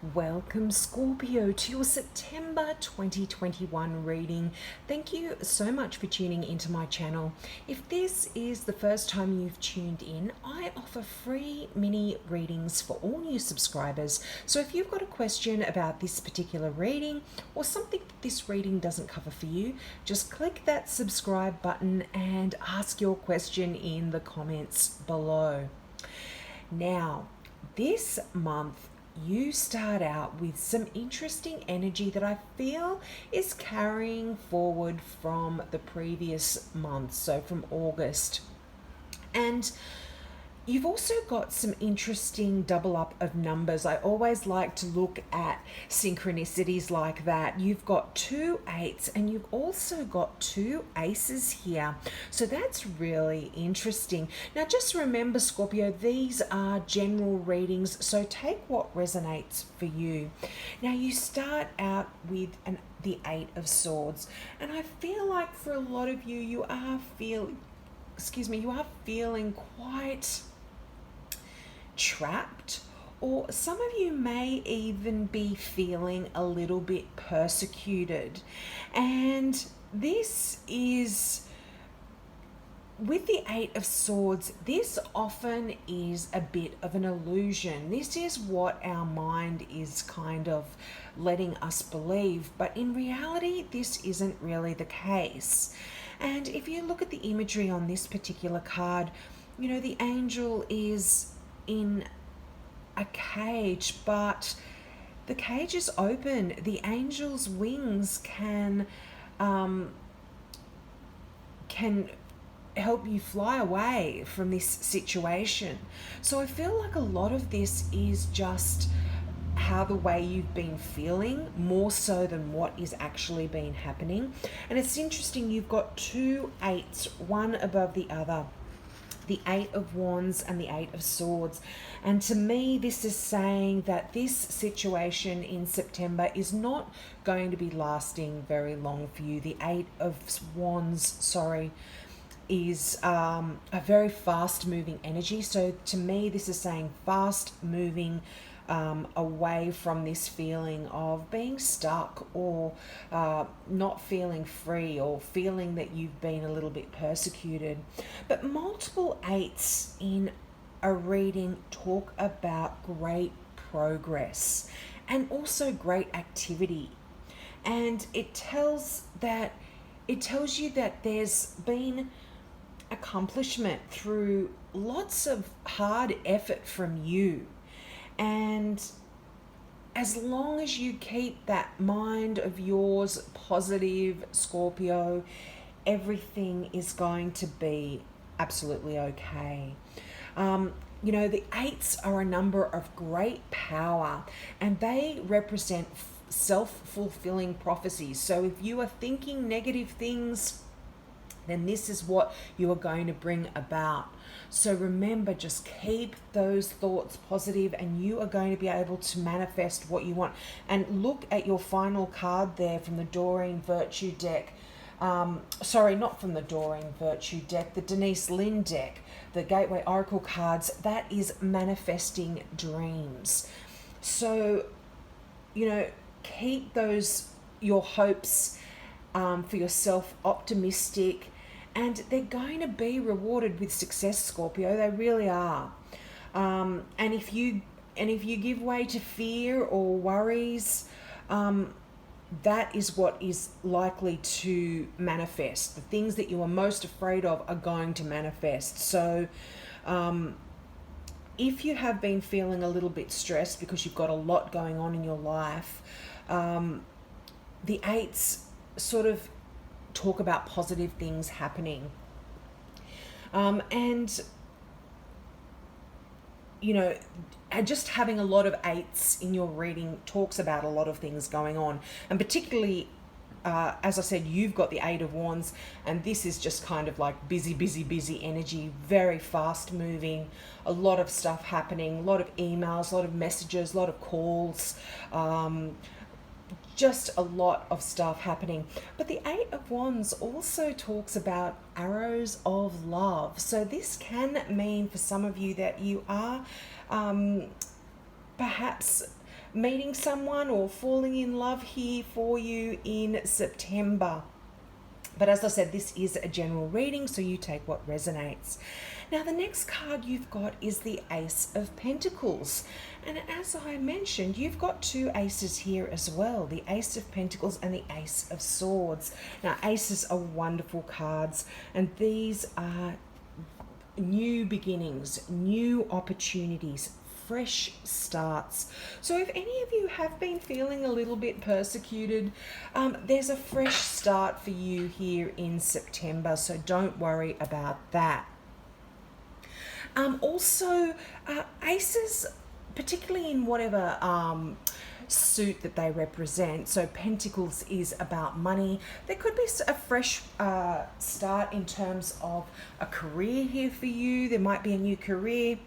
Welcome, Scorpio, to your September 2021 reading. Thank you so much for tuning into my channel. If this is the first time you've tuned in, I offer free mini readings for all new subscribers. So if you've got a question about this particular reading or something that this reading doesn't cover for you, just click that subscribe button and ask your question in the comments below. Now, this month, you start out with some interesting energy that I feel is carrying forward from the previous month, so from August. And you've also got some interesting double up of numbers. I always like to look at synchronicities like that. You've got 2 8s and you've also got 2 aces here. So that's really interesting. Now just remember, Scorpio, these are general readings, so take what resonates for you. Now you start out with the 8 of Swords, and I feel like for a lot of you, you are feeling quite trapped, or some of you may even be feeling a little bit persecuted. And this is, with the 8 of Swords, this often is a bit of an illusion. This is what our mind is kind of letting us believe, but in reality, this isn't really the case. And if you look at the imagery on this particular card, you know, the angel is in a cage, but the cage is open. The angel's wings can help you fly away from this situation. So I feel like a lot of this is just how the way you've been feeling, more so than what is actually been happening. And it's interesting, you've got 2 8s, one above the other, the 8 of Wands and the 8 of Swords. And to me, this is saying that this situation in September is not going to be lasting very long for you. The 8 of Wands, is a very fast moving energy. So to me, this is saying fast moving away from this feeling of being stuck, or not feeling free, or feeling that you've been a little bit persecuted. But multiple 8s in a reading talk about great progress and also great activity. And it tells you that there's been accomplishment through lots of hard effort from you. And as long as you keep that mind of yours positive, Scorpio, everything is going to be absolutely okay. You know, the 8s are a number of great power, and they represent self-fulfilling prophecies. So if you are thinking negative things, then this is what you are going to bring about. So remember, just keep those thoughts positive and you are going to be able to manifest what you want. And look at your final card there from the Doreen Virtue deck. Not from the Doreen Virtue deck, the Denise Lynn deck, the Gateway Oracle cards. That is manifesting dreams. So, you know, keep your hopes for yourself optimistic, and they're going to be rewarded with success, Scorpio. They really are. And if you give way to fear or worries, that is what is likely to manifest. The things that you are most afraid of are going to manifest. So if you have been feeling a little bit stressed because you've got a lot going on in your life, the 8s sort of talk about positive things happening. And, you know, just having a lot of 8s in your reading talks about a lot of things going on. And particularly, as I said, you've got the 8 of Wands, and this is just kind of like busy energy, very fast moving, a lot of stuff happening, a lot of emails, a lot of messages, a lot of calls, just a lot of stuff happening. But the 8 of Wands also talks about arrows of love. So this can mean for some of you that you are perhaps meeting someone or falling in love here for you in September. But as I said, this is a general reading, so you take what resonates. Now, the next card you've got is the Ace of Pentacles. And as I mentioned, you've got two aces here as well, the Ace of Pentacles and the Ace of Swords. Now, aces are wonderful cards, and these are new beginnings, new opportunities, fresh starts. So if any of you have been feeling a little bit persecuted, there's a fresh start for you here in September, so don't worry about that. Also, aces, particularly in whatever suit that they represent, so Pentacles is about money. There could be a fresh start in terms of a career here for you. There might be a new career.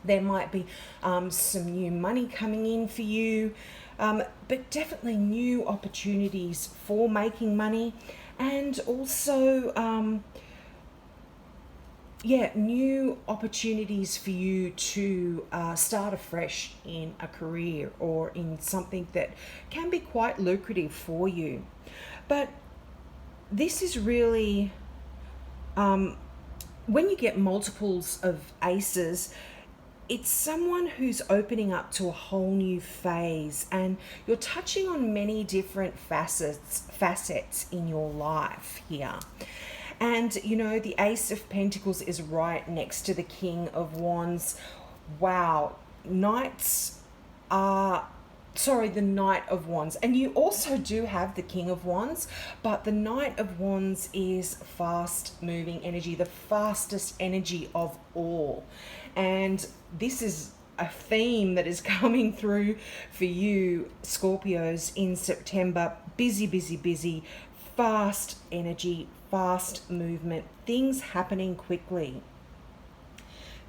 There might be some new money coming in for you, but definitely new opportunities for making money, and also new opportunities for you to start afresh in a career or in something that can be quite lucrative for you. But this is really, when you get multiples of aces, it's someone who's opening up to a whole new phase, and you're touching on many different facets in your life here. And, you know, the Ace of Pentacles is right next to the King of Wands. Wow. The Knight of Wands. And you also do have the King of Wands, but the Knight of Wands is fast moving energy, the fastest energy of all. And this is a theme that is coming through for you, Scorpios, in September. Busy, busy, busy, fast energy, fast movement, things happening quickly,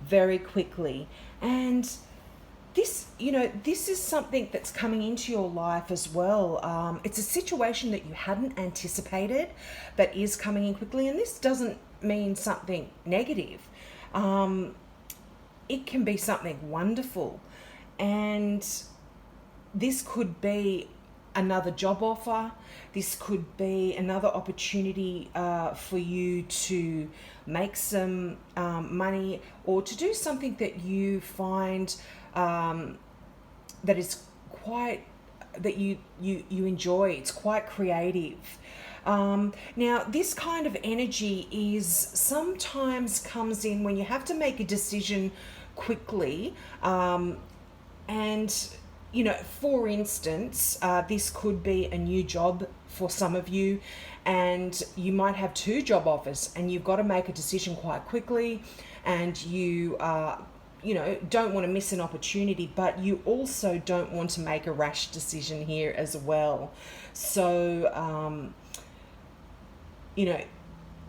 very quickly. And this, you know, this is something that's coming into your life as well. It's a situation that you hadn't anticipated that is coming in quickly. And this doesn't mean something negative. It can be something wonderful. And this could be another job offer. This could be another opportunity for you to make some money, or to do something that you find that is quite, that you enjoy. It's quite creative. Now, this kind of energy is sometimes comes in when you have to make a decision quickly, and you know, for instance, this could be a new job for some of you, and you might have two job offers, and you've got to make a decision quite quickly, and you don't want to miss an opportunity, but you also don't want to make a rash decision here as well. So,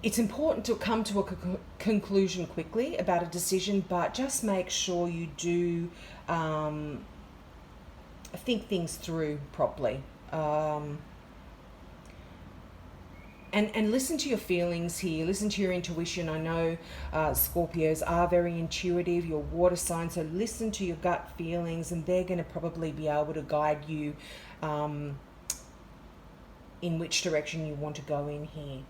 it's important to come to a conclusion quickly about a decision, but just make sure you do think things through properly. And listen to your feelings here, listen to your intuition. I know Scorpios are very intuitive, your water sign, so listen to your gut feelings, and they're going to probably be able to guide you in which direction you want to go in here.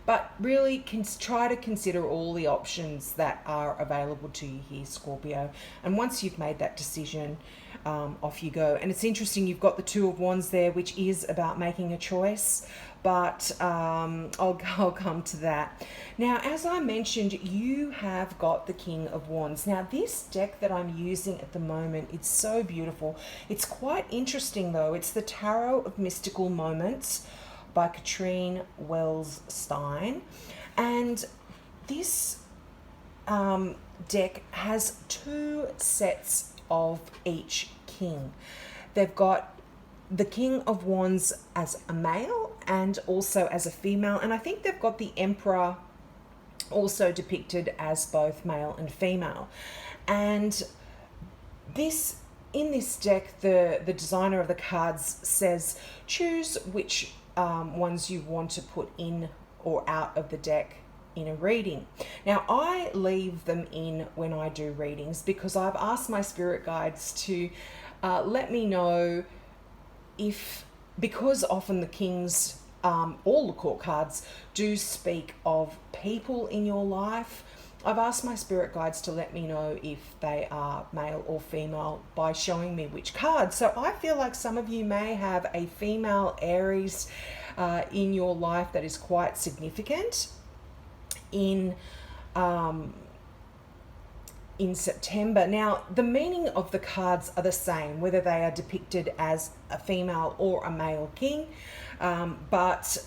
But really, try to consider all the options that are available to you here, Scorpio. And once you've made that decision, off you go. And it's interesting, you've got the Two of Wands there, which is about making a choice. But I'll come to that. Now, as I mentioned, you have got the King of Wands. Now, this deck that I'm using at the moment, it's so beautiful. It's quite interesting, though. It's the Tarot of Mystical Moments by Katrine Wells Stein. And this deck has two sets of each king. They've got the King of Wands as a male and also as a female, and I think they've got the Emperor also depicted as both male and female. And this, in this deck, the designer of the cards says choose which ones you want to put in or out of the deck in a reading. Now, I leave them in when I do readings because I've asked my spirit guides to Let me know if, because often the Kings, all the court cards do speak of people in your life. I've asked my spirit guides to let me know if they are male or female by showing me which card. So I feel like some of you may have a female Aries in your life that is quite significant in September. Now, the meaning of the cards are the same, whether they are depicted as a female or a male king, but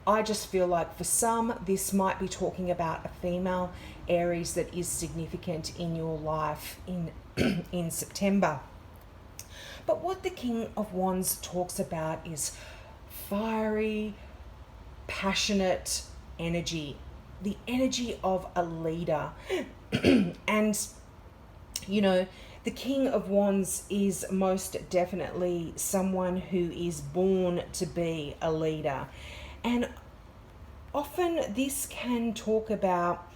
I just feel like for some, this might be talking about a female Aries that is significant in your life in in September. But what the King of Wands talks about is fiery, passionate energy, the energy of a leader. And, you know, the King of Wands is most definitely someone who is born to be a leader. And often this can talk about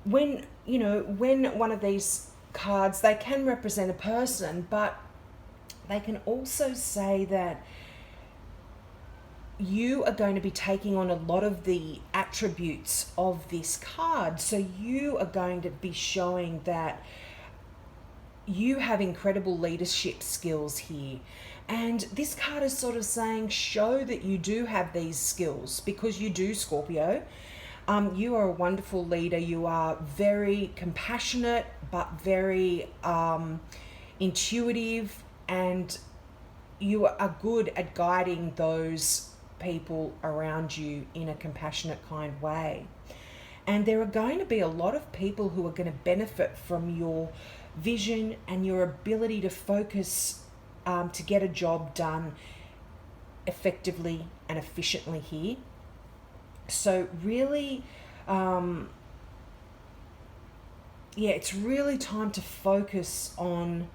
when one of these cards, they can represent a person, but they can also say that you are going to be taking on a lot of the attributes of this card. So you are going to be showing that you have incredible leadership skills here. And this card is sort of saying, show that you do have these skills, because you do, Scorpio. You are a wonderful leader. You are very compassionate, but very intuitive, and you are good at guiding those people around you in a compassionate, kind way. And there are going to be a lot of people who are going to benefit from your vision and your ability to focus to get a job done effectively and efficiently here. So really, it's really time to focus on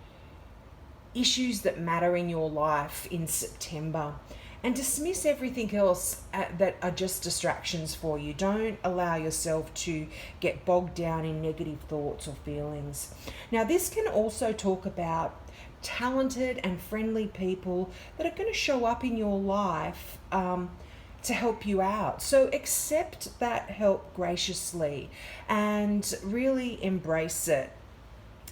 issues that matter in your life in September, and dismiss everything else that are just distractions for you. Don't allow yourself to get bogged down in negative thoughts or feelings. Now, this can also talk about talented and friendly people that are going to show up in your life to help you out. So accept that help graciously and really embrace it.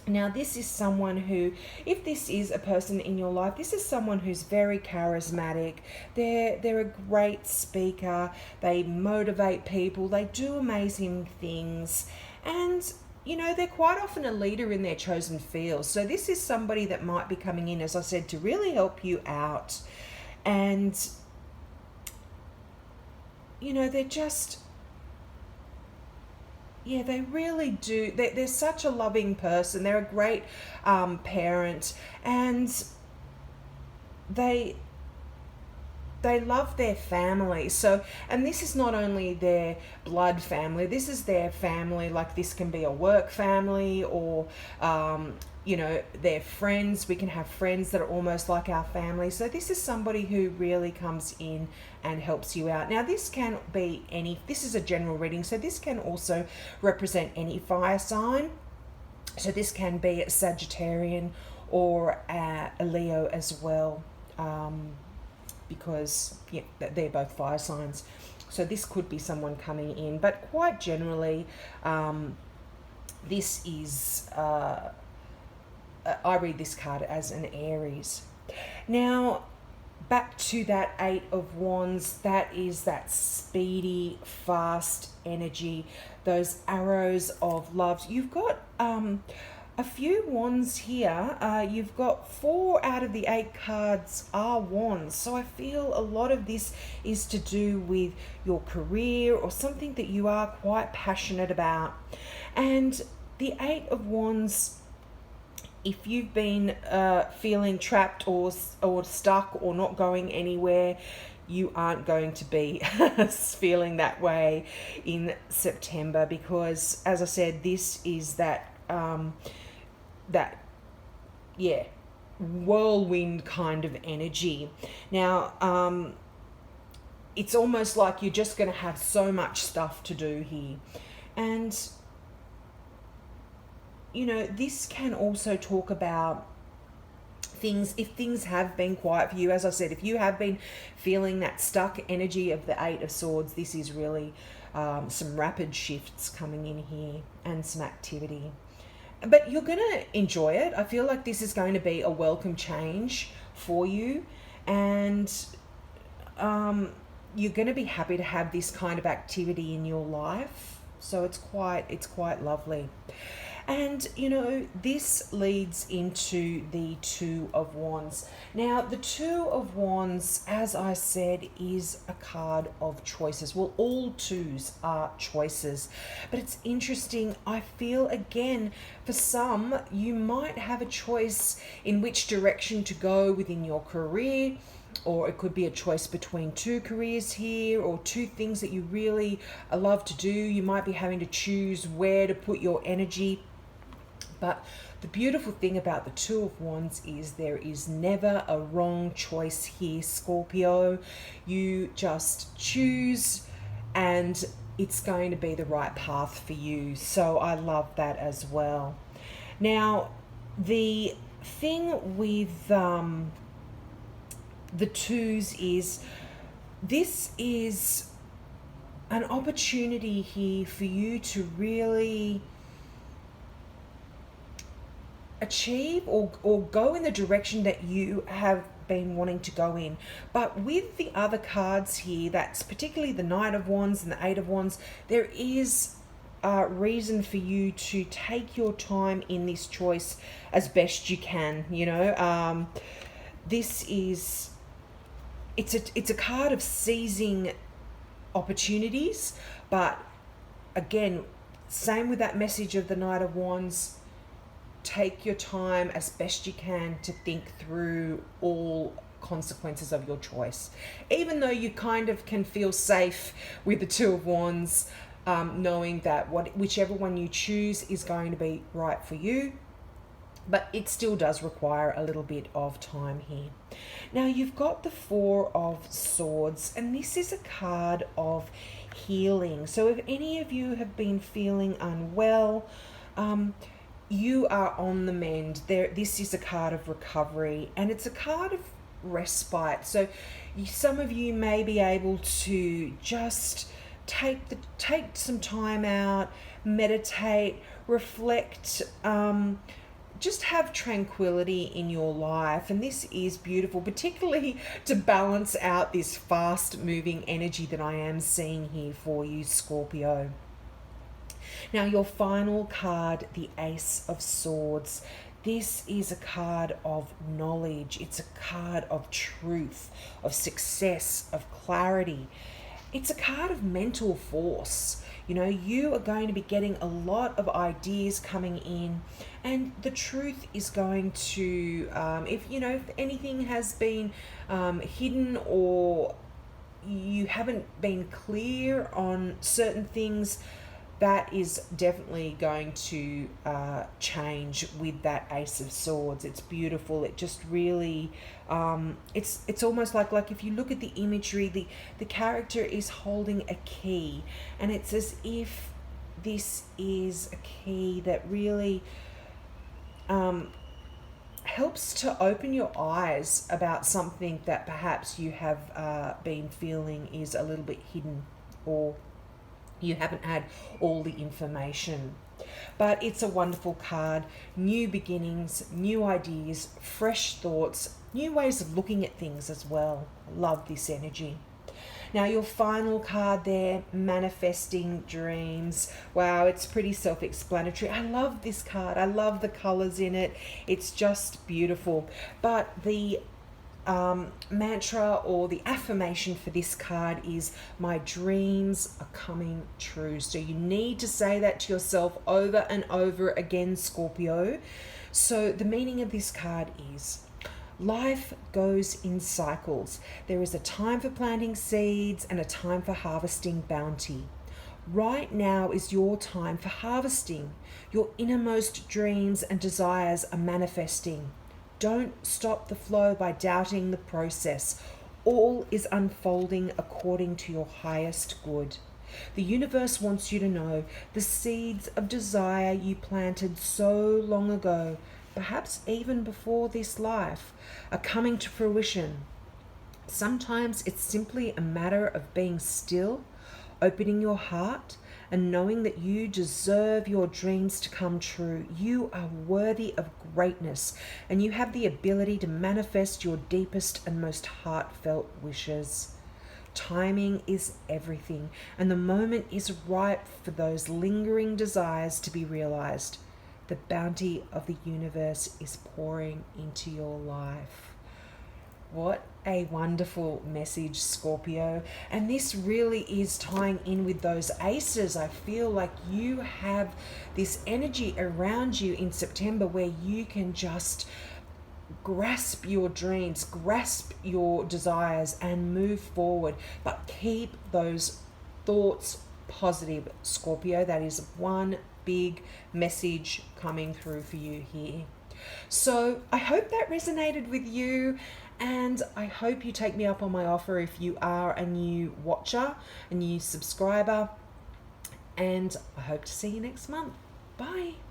Now, this is someone who, if this is a person in your life, this is someone who's very charismatic. They're a great speaker. They motivate people. They do amazing things. And, they're quite often a leader in their chosen field. So this is somebody that might be coming in, as I said, to really help you out. And, they're just... yeah, they really do. They're such a loving person. They're a great parent, and they love their family. So, and this is not only their blood family, this is their family. Like, this can be a work family, or their friends. We can have friends that are almost like our family. So this is somebody who really comes in and helps you out. Now, this can be this is a general reading, so this can also represent any fire sign. So this can be a Sagittarian or a Leo as well, because they're both fire signs. So this could be someone coming in, but quite generally, this is... I read this card as an Aries. Now, back to that Eight of Wands, that is that speedy, fast energy, those arrows of love. You've got a few wands here. You've got 4 out of the 8 cards are wands. So I feel a lot of this is to do with your career or something that you are quite passionate about. And the 8 of Wands, if you've been feeling trapped or stuck or not going anywhere, you aren't going to be feeling that way in September, because, as I said, this is that whirlwind kind of energy. Now, it's almost like you're just going to have so much stuff to do here. And this can also talk about if things have been quiet for you, as I said, if you have been feeling that stuck energy of the Eight of Swords, this is really some rapid shifts coming in here and some activity. But you're going to enjoy it. I feel like this is going to be a welcome change for you, and you're going to be happy to have this kind of activity in your life. So it's quite lovely. And, you know, this leads into the Two of Wands. Now, the Two of Wands, as I said, is a card of choices. Well, all twos are choices. But it's interesting, I feel, again, for some, you might have a choice in which direction to go within your career, or it could be a choice between two careers here, or two things that you really love to do. You might be having to choose where to put your energy. But the beautiful thing about the Two of Wands is there is never a wrong choice here, Scorpio. You just choose and it's going to be the right path for you. So I love that as well. Now, the thing with the twos is this is an opportunity here for you to really achieve or go in the direction that you have been wanting to go in. But with the other cards here, that's particularly the Knight of Wands and the Eight of Wands, there is a reason for you to take your time in this choice as best you can. You know, this is it's a card of seizing opportunities, but again, same with that message of the Knight of Wands. Take your time as best you can to think through all consequences of your choice. Even though you kind of can feel safe with the Two of Wands, knowing that whichever one you choose is going to be right for you, but it still does require a little bit of time here. Now you've got the Four of Swords, and this is a card of healing. So if any of you have been feeling unwell, you are on the mend. This is a card of recovery, and it's a card of respite. So some of you may be able to just take some time out, meditate, reflect, just have tranquility in your life. And this is beautiful, particularly to balance out this fast moving energy that I am seeing here for you, Scorpio. Now, your final card, the Ace of Swords. This is a card of knowledge. It's a card of truth, of success, of clarity. It's a card of mental force. You know, you are going to be getting a lot of ideas coming in, and the truth is going to, if anything has been hidden, or you haven't been clear on certain things, that is definitely going to change with that Ace of Swords. It's beautiful. It just really, it's almost like if you look at the imagery, the character is holding a key, and it's as if this is a key that really helps to open your eyes about something that perhaps you have been feeling is a little bit hidden, or you haven't had all the information. But it's a wonderful card. New beginnings, new ideas, fresh thoughts, new ways of looking at things as well. Love this energy. Now, your final card there, manifesting dreams. Wow, it's pretty self-explanatory. I love this card. I love the colors in it. It's just beautiful. But the mantra or the affirmation for this card is, my dreams are coming true. So you need to say that to yourself over and over again, Scorpio. So the meaning of this card is, life goes in cycles. There is a time for planting seeds and a time for harvesting bounty. Right now is your time for harvesting. Your innermost dreams and desires are manifesting. Don't stop the flow by doubting the process. All is unfolding according to your highest good. The universe wants you to know the seeds of desire you planted so long ago, perhaps even before this life, are coming to fruition. Sometimes it's simply a matter of being still, opening your heart, and knowing that you deserve your dreams to come true. You are worthy of greatness, and you have the ability to manifest your deepest and most heartfelt wishes. Timing is everything, and the moment is ripe for those lingering desires to be realized. The bounty of the universe is pouring into your life. What a wonderful message, Scorpio. And this really is tying in with those aces. I feel like you have this energy around you in September where you can just grasp your dreams, grasp your desires, and move forward. But keep those thoughts positive, Scorpio. That is one big message coming through for you here. So I hope that resonated with you, and I hope you take me up on my offer if you are a new watcher, a new subscriber, and I hope to see you next month. Bye.